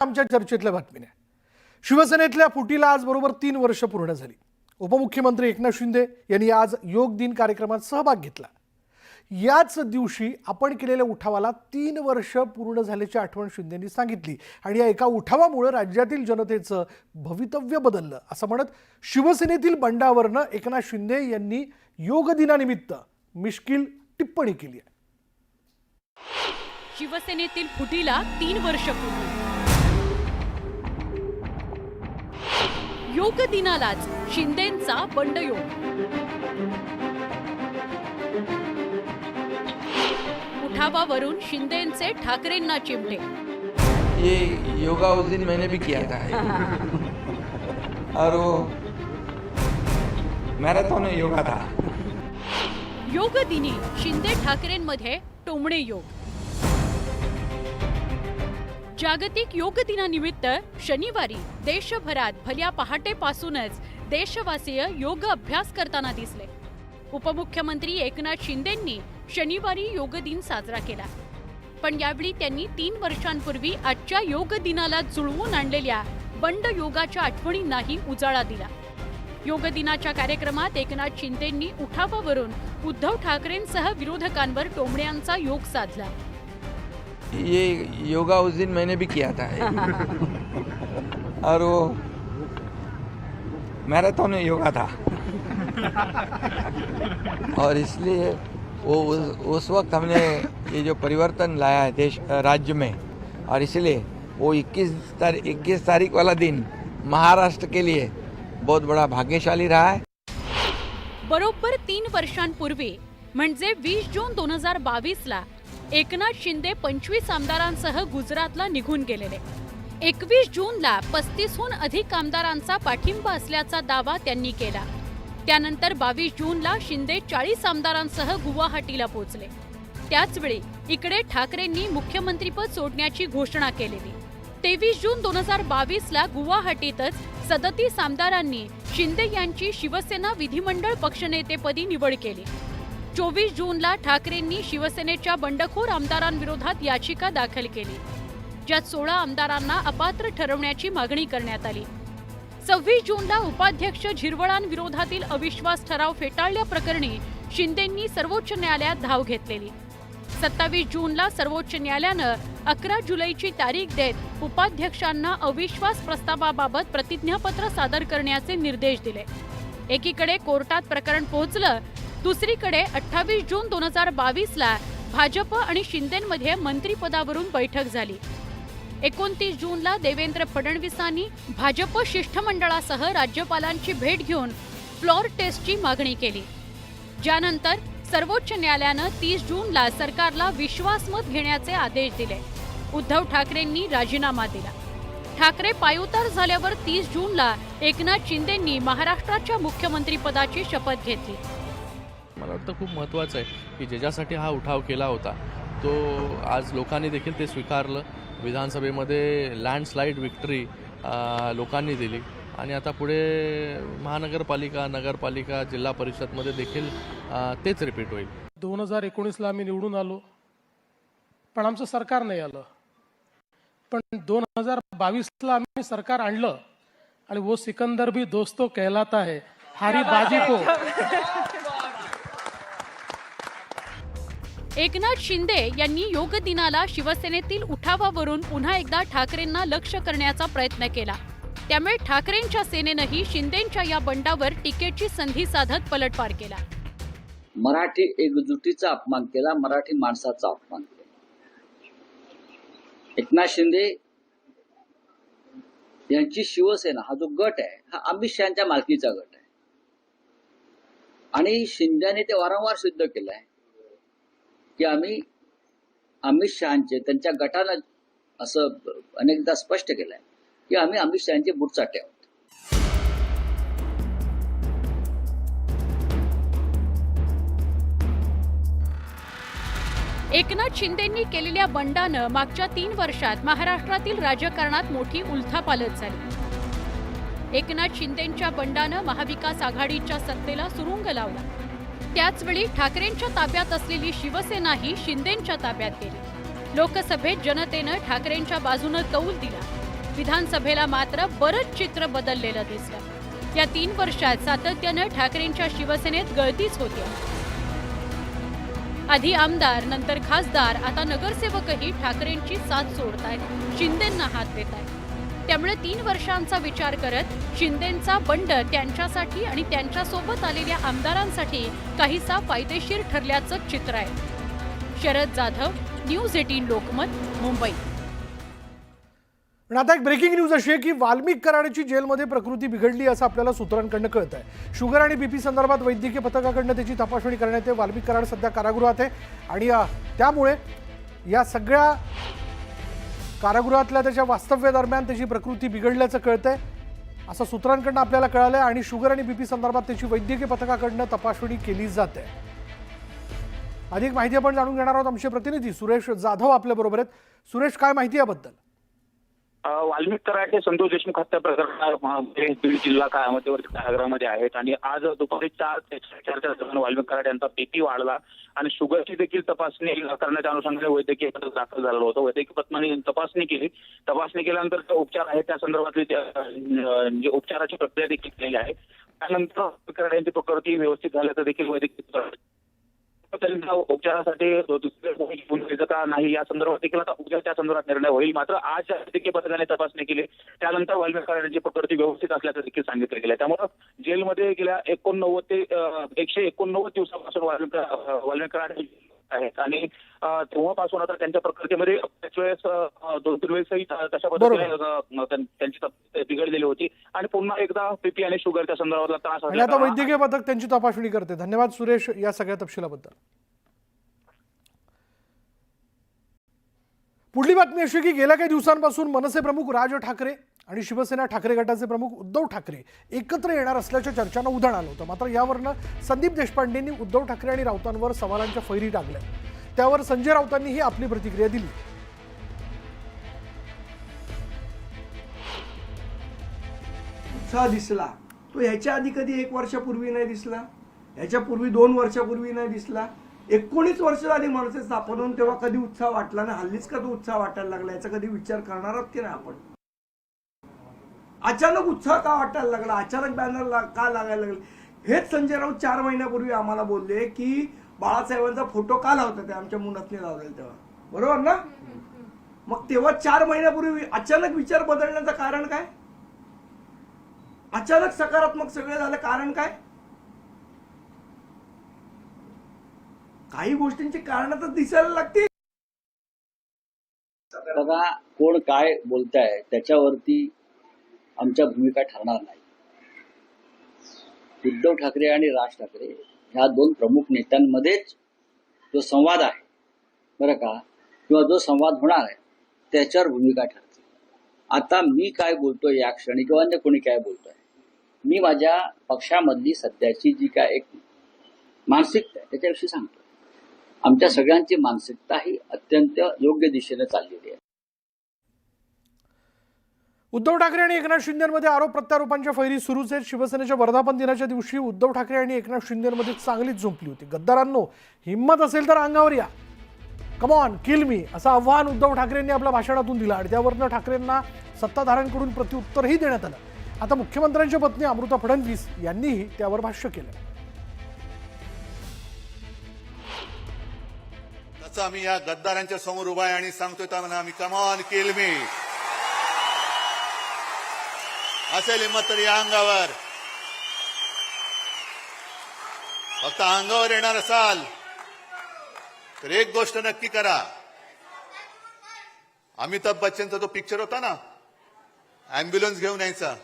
आमच्या चर्चेतल्या बातमीने शिवसेनेतल्या फुटीला आज बरोबर 3 वर्ष पूर्ण झाली। उपमुख्यमंत्री एकनाथ शिंदे यांनी आज योग दिन कार्यक्रमात सहभाग घेतला। याच दिवशी आपण केलेल्या उठावाला 3 वर्ष पूर्ण झाल्याची आठवण शिंदेंनी सांगितली आणि या एका उठावामुळे राज्यातील जनतेचं भवितव्य बदललं असं म्हणत शिवसेनेतील बंडावरनं एकनाथ शिंदे यांनी योग दिनानिमित्त मिश्किल टिप्पणी केली आहे। शिवसेनेतील फुटीला 3 वर्ष पूर्ण। योग दिनालाच शिंदेंचा बंडयोग। उठावावरून शिंदेंचे ठाकरेंना चिमटे। ये योगा उस दिन मैंने भी किया था और वो मैराथन योगा था। योग दिनी शिंदे ठाकरेंमध्ये टोमणे योग। जागतिक योग दिनानिमित्त शनिवारी देशभरात भल्या पहाटेपासूनच देशवासीय योग अभ्यास करताना दिसले। उपमुख्यमंत्री एकनाथ शिंदेंनी शनिवारी योग दिन साजरा केला, पण यावेळी त्यांनी 3 वर्षांपूर्वी आजच्या योग दिनाला जुळवून आणलेल्या बंड योगाच्या आठवणींनाही उजाळा दिला। योग दिनाच्या कार्यक्रमात एकनाथ शिंदेंनी उठावावरून उद्धव ठाकरेंसह विरोधकांवर टोमण्यांचा योग साधला। ये योगा उस दिन मैंने भी किया था और वो मैराथन योगा था और इसलिए वो उस वक्त हमने ये जो परिवर्तन लाया है देश राज्य में, और इसलिए वो 21 तारीख वाला दिन महाराष्ट्र के लिए बहुत बड़ा भाग्यशाली रहा है। बरोबर 3 वर्षांपूर्वी म्हणजे 20 जून 2022 ला एकनाथ शिंदे 25 आमदारांसह गुजरातला निघून गेलेले। 21 जूनला 35हून अधिक आमदारांचा पाठिंबा असल्याचा दावा त्यांनी केला। त्यानंतर 22 जूनला शिंदे 40 आमदारांसह गुवाहाटीला पोहोचले। त्याचवेळी इकडे ठाकरेंनी मुख्यमंत्रीपद सोडण्याची घोषणा केलेली। 23 जून 2022 ला गुवाहाटीतच 37 आमदारांनी शिंदे यांची शिवसेना विधिमंडळ पक्षनेतेपदी निवड केली। 24 जूनला ठाकरेंनी शिवसेनेच्या बंडखोर आमदारांविरोधात याचिका दाखल केली, ज्यात 16 आमदारांना अपात्र ठरवण्याची मागणी करण्यात आली। 26 जूनला उपाध्यक्ष झिरवळांविरोधातील अविश्वास ठराव फेटाळल्याप्रकरणी शिंदेंनी सर्वोच्च न्यायालयात धाव घेतलेली। 27 जूनला सर्वोच्च न्यायालयानं 11 जुलैची तारीख देत उपाध्यक्षांना अविश्वास प्रस्तावाबाबत प्रतिज्ञापत्र सादर करण्याचे निर्देश दिले। एकीकडे कोर्टात प्रकरण पोहोचलं, दुसरीकडे 28 जून 2022 ला भाजप आणि शिंदेंमध्ये मंत्रिपदावरून बैठक झाली। 29 जूनला देवेंद्र फडणवीसांनी भाजप शिष्टमंडळासह राज्यपालांची भेट घेऊन फ्लॉर टेस्टची मागणी केली, ज्यानंतर सर्वोच्च न्यायालयानं 30 जूनला सरकारला विश्वासमत घेण्याचे आदेश दिले। उद्धव ठाकरेंनी राजीनामा दिला। ठाकरे पायउतार झाल्यावर 30 जूनला एकनाथ शिंदेंनी महाराष्ट्राच्या मुख्यमंत्रीपदाची शपथ घेतली। मला वाटतं खूप महत्त्वाचं आहे की ज्याच्यासाठी हा उठाव केला होता तो आज लोकांनी देखील ते स्वीकारलं। विधानसभेमध्ये लँडस्लाईड विक्ट्री लोकांनी दिली आणि आता पुढे महानगरपालिका, नगरपालिका, जिल्हा परिषदमध्ये देखील तेच रिपीट होईल। 2019ला आम्ही निवडून आलो, पण आमचं सरकार नाही आलं। पण 2022ला आम्ही सरकार आणलं आणि वो सिकंदर भी दोस्तों कहलाता है, हारी बाजी को। एकनाथ शिंदे यांनी योग दिनाला शिवसेनेतील उठावावरून पुन्हा एकदा ठाकरेंना लक्ष्य करण्याचा प्रयत्न केला। त्यामुळे ठाकरेंच्या सेनेनंही शिंदेंच्या या बंडावर टिकेटची संधी साधत पलटवार केला। मराठी एकजुटीचा अपमान केला, मराठी माणसाचा अपमान केला। एकनाथ शिंदे यांची शिवसेना हा जो गट आहे हा अमित शहाच्या मालकीचा गट आहे आणि शिंदेने ते वारंवार सिद्ध केलं आहे की आम्ही अमित शहाचे, त्यांच्या गटानं असं अनेकदा स्पष्ट केलंय की आम्ही अमित शहाचे बुटचाटे आहोत। एकनाथ शिंदेंनी केलेल्या बंडानं मागच्या 3 वर्षात महाराष्ट्रातील राजकारणात मोठी उलथापालथ झाली। एकनाथ शिंदेंच्या बंडानं महाविकास आघाडीच्या सत्तेला सुरुंग लावला। त्याचवेळी ठाकरेंच्या ताब्यात असलेली शिवसेनाही शिंदेंच्या ताब्यात गेली। लोकसभेत जनतेनं ठाकरेंच्या बाजूने कौल दिला। विधानसभेला मात्र बरंच चित्र बदललेलं दिसलं। या 3 वर्षात सातत्यानं ठाकरेंच्या शिवसेनेत गळतीच होती। आधी आमदार, नंतर खासदार, आता नगरसेवकही ठाकरेंची साथ सोडतायत, शिंदेंना हात देतायत। त्यामुळे 3 वर्षांचा विचार करत शिंदेंचा बंड त्यांच्यासाठी आणि त्यांच्यासोबत आलेल्या आमदारांसाठी काहीसा फायदेशीर ठरल्याचं चित्र आहे। शरद जाधव, न्यूज 18 लोकमत, मुंबई। पण आता एक ब्रेकिंग न्यूज अशी आहे की वाल्मिक कराडची जेलमध्ये प्रकृती बिघडली असं आपल्याला सूत्रांकडनं कळत आहे। शुगर आणि बीपी संदर्भात वैद्यकीय पथकाकडनं त्याची तपासणी करण्यात येते। वाल्मिक कराड सध्या कारागृहात आहे आणि त्यामुळे या सगळ्या कारागृहातल्या त्याच्या वास्तव्यादरम्यान त्याची प्रकृती बिघडल्याचं कळतंय असं सूत्रांकडनं आपल्याला कळालंय आणि शुगर आणि बीपी संदर्भात त्याची वैद्यकीय पथकाकडनं तपासणी केली जाते। अधिक माहिती आपण जाणून घेणार आहोत। आमचे प्रतिनिधी सुरेश जाधव आपल्या बरोबर आहेत। सुरेश, काय माहिती याबद्दल? वाल्मिक कराड हे संतोष देशमुख हत्या प्रकरणामध्ये बीड जिल्हा मध्यवर्ती कारागृहामध्ये आहेत आणि आज दुपारी 4:04 दरम्यान वाल्मिक कराड यांचा बीपी वाढला आणि शुगरची देखील तपासणी करण्याच्या अनुषंगाने वैद्यकीय पथक दाखल झालं होतं। वैद्यकीय पथकाने तपासणी केल्यानंतर उपचार आहेत त्या संदर्भातली उपचाराची प्रक्रिया देखील केली आहे। त्यानंतर कराड यांची प्रकृती व्यवस्थित झाल्याचं देखील वैद्यकीय त्यांना उपचारासाठी दुसरे घेऊन जायचं का नाही या संदर्भात देखील आता उद्या त्या संदर्भात निर्णय होईल। मात्र आज वैद्यकीय पथकाने तपासणी केली त्यानंतर वाल्मिक कराड यांची प्रकृती व्यवस्थित असल्याचं देखील सांगितलं गेलं। त्यामुळे जेलमध्ये गेल्या 89 ते 189 दिवसापासून वाल्मिक कराड आहेत आणि तेव्हापासून आता त्यांच्या प्रकृतीमध्ये वेळेस 2-3 वेळेसही तशा पद्धतीने त्यांची तब्येत बिघडलेली होती आणि पुन्हा एकदा बीपी आणि शुगरच्या संदर्भातला त्रास आणि आता वैद्यकीय पथक त्यांची तपासणी करते। धन्यवाद सुरेश या सगळ्या तपशिलाबद्दल। पुढली बातमी अशी की गेल्या काही दिवसांपासून मनसे प्रमुख राज ठाकरे आणि शिवसेना ठाकरे गटाचे प्रमुख उद्धव ठाकरे एकत्र येणार असल्याच्या चर्चांना उधाण आलं होतं। मात्र यावरनं संदीप देशपांडेंनी उद्धव ठाकरे आणि राऊतांवर सवालांच्या फैरी टाकल्या। त्यावर संजय राऊतांनीही आपली प्रतिक्रिया दिली। उत्साह दिसला तो ह्याच्या आधी कधी 1 वर्षापूर्वी नाही दिसला, ह्याच्यापूर्वी 2 वर्षापूर्वी नाही दिसला। 19 वर्ष झाली मनसे स्थापन होऊन तेव्हा कधी उत्साह वाटला ना, हल्लीच का तो उत्साह वाटायला लागला याचा कधी विचार करणार आहोत की नाही आपण? अचानक उत्साह का वाटायला लागला, अचानक बॅनर का लागायला लागले? हेच संजय राऊत 4 महिन्यापूर्वी आम्हाला बोलले की बाळासाहेबांचा फोटो का लावतात ते आमच्या मुलातने लावलेला तेव्हा, बरोबर ना? मग तेव्हा 4 महिन्यापूर्वी अचानक विचार बदलण्याचं कारण काय? अचानक सकारात्मक सगळे झालं कारण काय? काही गोष्टींची कारण तर दिसायला लागतील। बघा, कोण काय बोलताय त्याच्यावरती आमच्या भूमिका ठरणार नाही। उद्धव ठाकरे आणि राज ठाकरे ह्या 2 प्रमुख नेत्यांमध्येच जो संवाद आहे बरं का, किंवा जो संवाद होणार आहे त्याच्यावर भूमिका ठरते। आता मी काय बोलतोय या क्षणी किंवा अन्य कोणी काय बोलतोय, मी माझ्या पक्षामधली सध्याची जी काय एक मानसिकता आहे त्याच्याविषयी सांगतो। आमच्या सगळ्यांची मानसिकता ही अत्यंत योग्य दिशेने चाललेली आहे। उद्धव ठाकरे आणि एकनाथ शिंदेमध्ये आरोप प्रत्यारोपांच्या फैरी सुरूच आहेत। शिवसेनेच्या वर्धापन दिनाच्या दिवशी उद्धव ठाकरे आणि एकनाथ शिंदेमध्ये चांगलीच झोंपली होती। गद्दारांनो, हिम्मत असेल तर अंगावर या, कम ऑन किल मी असं आव्हान उद्धव ठाकरेंनी आपल्या भाषणातून दिलं आणि त्यावरनं ठाकरेंना सत्ताधाऱ्यांकडून प्रत्युत्तरही देण्यात आलं। आता मुख्यमंत्र्यांच्या पत्नी अमृता फडणवीस यांनीही त्यावर भाष्य केलं। तसं आम्ही या गद्दारांच्या समोर उभा आहे आणि सांगतोय त्यांना आम्ही कम ऑन किल मी, असेल हिंमत तरी या अंगावर, फक्त अंगावर येणार असाल तर एक गोष्ट नक्की करा। अमिताभ बच्चनचा तो पिक्चर होता ना, अँब्युलन्स घेऊन यायचा,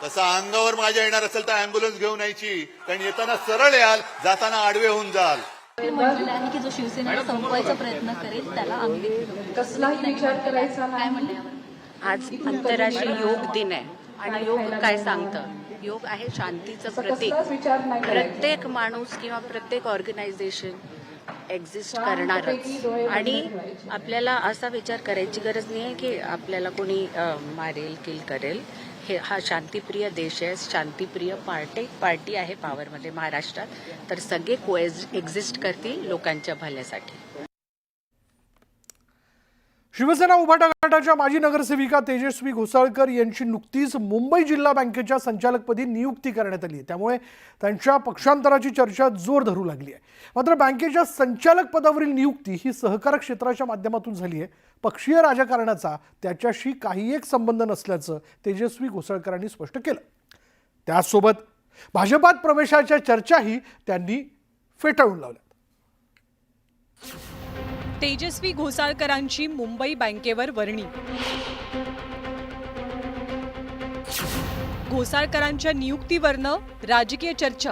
तसा अंगावर माझ्या येणार असेल तर अँब्युलन्स घेऊन यायची, कारण येताना सरळ याल, जाताना आडवे होऊन जाल। म्हटलेलं आहे की जो शिवसेनेला संपवायचा प्रयत्न करेल त्याला आम्ही कसलाही विचार करायचा काय म्हणले? आज आंतरराष्ट्रीय योग दिन आहे आणि योग काय सांगतं? योग आहे शांतीचं प्रतीक। प्रत्येक माणूस किंवा प्रत्येक ऑर्गनायझेशन एक्झिस्ट करणारच आणि आपल्याला असा विचार करायची गरज नाही आहे की आपल्याला कोणी मारेल किल करेल। हा शांतिप्रिय देश आहे, शांतिप्रिय पार्टी आहे पॉवरमध्ये महाराष्ट्रात, तर सगळे एक्झिस्ट करतील लोकांच्या भल्यासाठी। शिवसेना उभाटा गटाच्या माजी नगरसेविका तेजस्वी घोसाळकर यांची नुकतीच मुंबई जिल्हा बँकेच्या संचालकपदी नियुक्ती करण्यात आली आहे. त्यामुळे त्यांच्या पक्षांतराची चर्चा जोर धरू लागली आहे. मात्र बँकेच्या संचालक पदावरील नियुक्ती ही सहकार क्षेत्राच्या माध्यमातून झाली आहे. पक्षीय राजकारणाचा त्याच्याशी काही एक संबंध नसल्याचं तेजस्वी घोसाळकरांनी स्पष्ट केलं. त्याचसोबत भाजपात प्रवेशाच्या चर्चाही त्यांनी फेटाळून लावल्या. तेजस्वी घोसाळकरांची मुंबई बँकेवर वर्णी. घोसाळकरांच्या नियुक्तीवरनं राजकीय चर्चा.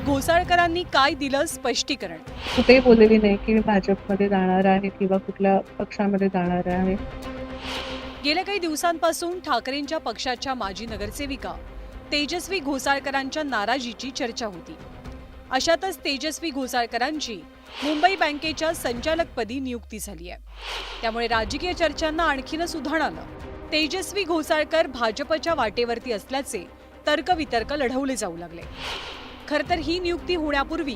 घोसाळकरांनी काय दिलं स्पष्टीकरण. कुठेही बोललेली नाही की मी भाजपमध्ये जाणार आहे किंवा कुठल्या पक्षामध्ये जाणार आहे. गेल्या काही दिवसांपासून ठाकरेंच्या पक्षाच्या माजी नगरसेविका तेजस्वी घोसाळकरांच्या नाराजीची चर्चा होती. अशातच तेजस्वी घोसाळकरांची मुंबई बँकेच्या संचालकपदी नियुक्ती झाली आहे. त्यामुळे राजकीय चर्चांना आणखीनच उधाण आलं. तेजस्वी घोसाळकर भाजपच्या वाटेवरती असल्याचे तर्कवितर्क लढवले जाऊ लागले. खरं तर ही नियुक्ती होण्यापूर्वी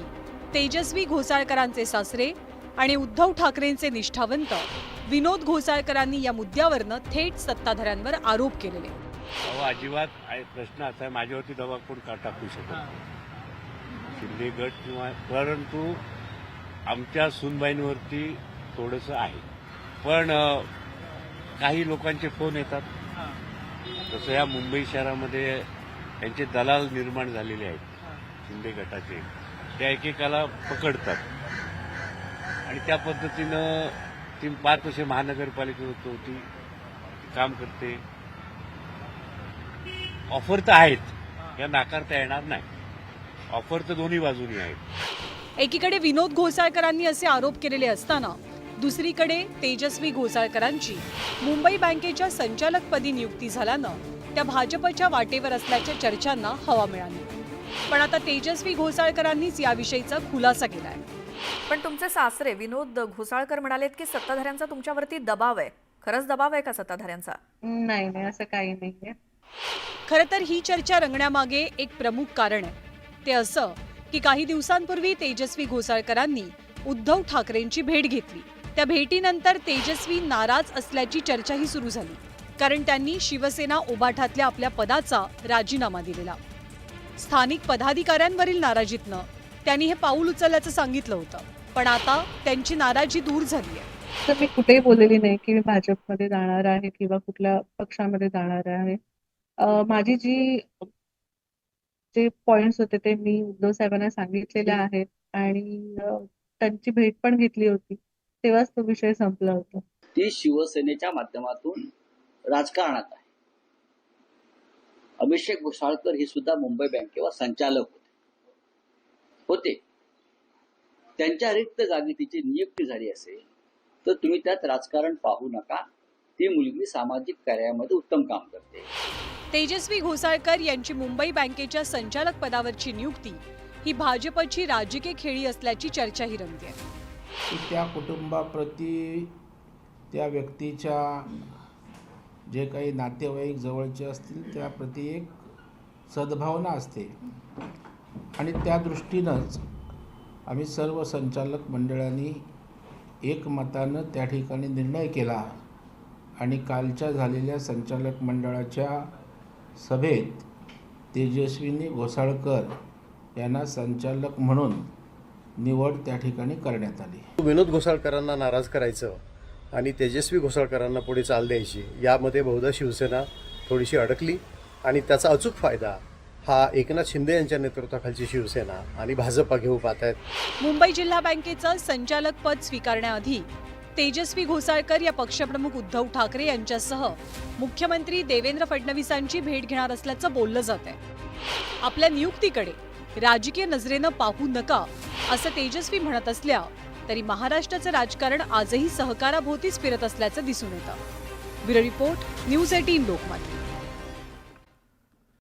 तेजस्वी घोसाळकरांचे सासरे आणि उद्धव ठाकरेंचे निष्ठावंत विनोद घोसाळकरांनी या मुद्द्यावरनं थेट सत्ताधाऱ्यांवर आरोप केलेले. अजिबात प्रश्न असा आहे, माझ्यावरती दबाव कोण टाकू शकत नाही. शिंदे गट किंवा, परंतु आमच्या सूनबाईंवरती थोडंसं आहे. पण काही लोकांचे फोन येतात. तसं या मुंबई शहरामध्ये यांचे दलाल निर्माण झालेले आहेत शिंदे गटाचे. त्या एकेकाला पकडतात आणि त्या पद्धतीनं ती 5 वर्षे महानगरपालिकेत होती, काम करते. ऑफर तर आहेत, या नाकारता येणार नाही. ऑफर तर दोन्ही बाजूनी आहेत. एकीकडे विनोद घोसाळकरांनी असे आरोप केलेले असताना दुसरीकडे तेजस्वी घोसाळकरांची मुंबई बँकेच्या संचालकपदी नियुक्ती झाल्यानं त्या भाजपच्या वाटेवर असल्याच्या चर्चांना हवा मिळाली. पण आता तेजस्वी घोसाळकरांनीच याविषयीचा खुलासा केलाय. पण तुमचे सासरे विनोद घोसाळकर म्हणालेत की सत्ताधाऱ्यांचा तुमच्यावरती दबाव आहे. खरंच दबाव आहे का सत्ताधाऱ्यांचा? नाही नाही, असं काही नाहीये. खरं तर ही चर्चा रंगण्यामागे एक प्रमुख कारण आहे. ते असं की काही दिवसांपूर्वी तेजस्वी घोसाळकरांनी उद्धव ठाकरेंची भेट घेतली. त्या भेटीनंतर तेजस्वी नाराज असल्याची चर्चाही सुरू झाली. कारण त्यांनी शिवसेना उभाठातल्या आपल्या पदाचा राजीनामा दिलेला. स्थानिक पदाधिकाऱ्यांवरील नाराजीतनं त्यांनी हे पाऊल उचलल्याचं सांगितलं होतं. पण आता त्यांची नाराजी दूर झाली आहे. तर मी कुठेही बोललेली नाही की मी भाजपमध्ये जाणार आहे किंवा कुठल्या पक्षामध्ये जाणार आहे. माझी जे पॉइंट्स होते ते मी उद्धव साहेबांना सांगितलेले आहेत आणि त्यांची भेट पण घेतली होती. तेव्हाच तो विषय संपला होता. ती शिवसेनेच्या माध्यमातून राजकारणात आहे. अभिषेक घोसाळकर हे सुद्धा मुंबई बँकेवर संचालक होते. त्यांच्या रिक्त जागी तिची नियुक्ती झाली असेल तर तुम्ही त्यात राजकारण पाहू नका. ती मुलगी सामाजिक कार्यामध्ये उत्तम काम करते. तेजस्वी घोसाळकर यांची मुंबई बँकेच्या संचालक पदावरची नियुक्ती ही भाजपची राजकीय खेळी असल्याची चर्चाही रंगते. त्या कुटुंबाप्रती, त्या व्यक्तीच्या जे काही नातेवाईक जवळचे असतील त्याप्रती एक सद्भावना असते आणि त्या दृष्टीनंच आम्ही सर्व संचालक मंडळांनी एकमतानं त्या ठिकाणी निर्णय केला आणि कालच्या झालेल्या संचालक मंडळाच्या सभेत तेजस्विनी घोसाळकर यांना संचालक म्हणून निवड त्या ठिकाणी करण्यात आली. विनोद घोसाळकरांना नाराज करायचं आणि तेजस्वी घोसाळकरांना पुढे चाल द्यायची, यामध्ये बहुधा शिवसेना थोडीशी अडकली आणि त्याचा अचूक फायदा हा एकनाथ शिंदे यांच्या नेतृत्वाखालची शिवसेना आणि भाजपा घेऊ पाहत आहेत. मुंबई जिल्हा बँकेचं संचालक पद स्वीकारण्याआधी तेजस्वी घोसाळकर या पक्षप्रमुख उद्धव ठाकरे यांच्यासह मुख्यमंत्री देवेंद्र फडणवीसांची भेट घेणार असल्याचं बोललं जात आहे. आपल्या नियुक्तीकडे राजकीय नजरेनं पाहू नका असं तेजस्वी म्हणत असल्या तरी महाराष्ट्राचं राजकारण आजही सहकाराभोवतीच फिरत असल्याचं दिसून येतं. Bureau report, news 18 Lokmat.